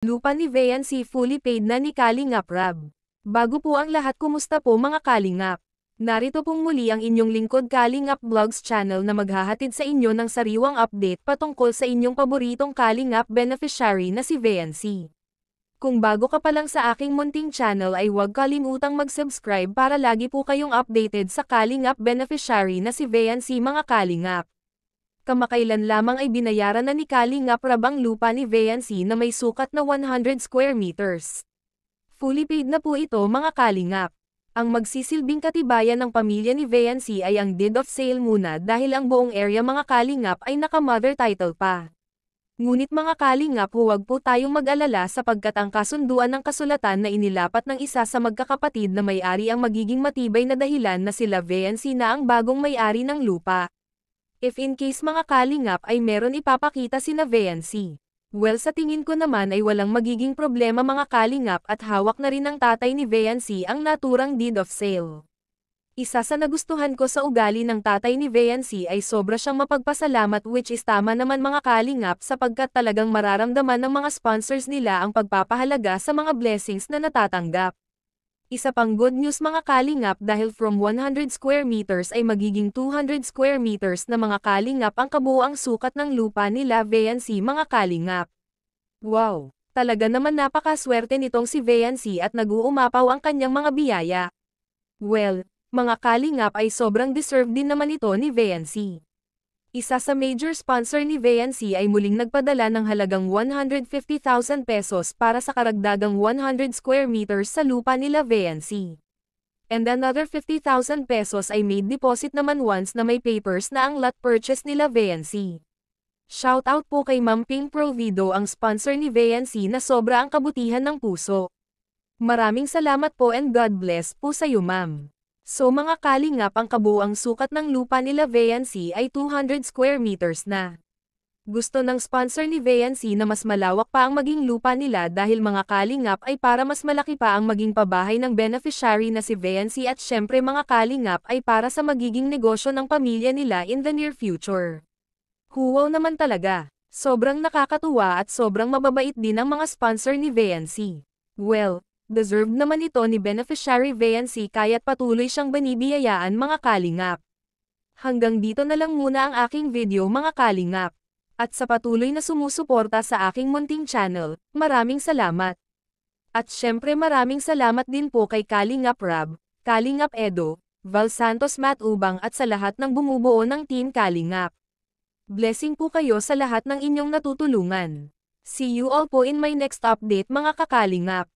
Lupa ni Viancy fully paid na ni Kalingap Rab. Bago po ang lahat, kumusta po mga Kalingap? Narito pong muli ang inyong lingkod Kalingap Vlogs channel na maghahatid sa inyo ng sariwang update patungkol sa inyong paboritong Kalingap beneficiary na si Viancy. Kung bago ka pa lang sa aking munting channel ay huwag kalimutang mag-subscribe para lagi po kayong updated sa Kalingap beneficiary na si Viancy mga Kalingap. Kamakailan lamang ay binayaran na ni Kalingap Rab ang lupa ni Viancy na may sukat na 100 square meters. Fully paid na po ito mga Kalingap. Ang magsisilbing katibayan ng pamilya ni Viancy ay ang deed of sale muna dahil ang buong area mga Kalingap ay naka-mother title pa. Ngunit mga Kalingap, huwag po tayong mag-alala sapagkat ang kasunduan ng kasulatan na inilapat ng isa sa magkakapatid na may-ari ang magiging matibay na dahilan na sila Viancy na ang bagong may-ari ng lupa. If in case mga Kalingap ay meron ipapakita sina Viancy, well sa tingin ko naman ay walang magiging problema mga Kalingap at hawak na rin ng tatay ni Viancy ang naturang deed of sale. Isa sa nagustuhan ko sa ugali ng tatay ni Viancy ay sobra siyang mapagpasalamat, which is tama naman mga Kalingap sapagkat talagang mararamdaman ng mga sponsors nila ang pagpapahalaga sa mga blessings na natatanggap. Isa pang good news mga Kalingap dahil from 100 square meters ay magiging 200 square meters na mga Kalingap ang kabuuang sukat ng lupa nila Viancy mga Kalingap. Wow! Talaga naman napakaswerte nitong si Viancy at nag-uumapaw ang kanyang mga biyaya. Well, mga Kalingap ay sobrang deserved din naman ito ni Viancy. Isa sa major sponsor ni Viancy ay muling nagpadala ng halagang 150,000 pesos para sa karagdagang 100 square meters sa lupa nila Viancy. And another 50,000 pesos ay made deposit naman once na may papers na ang lot purchase nila Viancy. Shoutout po kay Ma'am Ping Provido, ang sponsor ni Viancy na sobra ang kabutihan ng puso. Maraming salamat po and God bless po sa iyo ma'am. So mga Kalingap, ang kabuuang sukat ng lupa nila Viancy ay 200 square meters na. Gusto ng sponsor ni Viancy na mas malawak pa ang maging lupa nila dahil mga Kalingap ay para mas malaki pa ang maging pabahay ng beneficiary na si Viancy at syempre mga Kalingap ay para sa magiging negosyo ng pamilya nila in the near future. Huwaw naman talaga. Sobrang nakakatuwa at sobrang mababait din ang mga sponsor ni Viancy. Well, deserved naman ito ni beneficiary Viancy kaya't patuloy siyang binibiyayaan mga Kalingap. Hanggang dito na lang muna ang aking video mga Kalingap. At sa patuloy na sumusuporta sa aking munting channel, maraming salamat. At syempre maraming salamat din po kay Kalingap Rab, Kalingap Edo, Val Santos Matubang at sa lahat ng bumubuo ng Team Kalingap. Blessing po kayo sa lahat ng inyong natutulungan. See you all po in my next update mga kakalingap.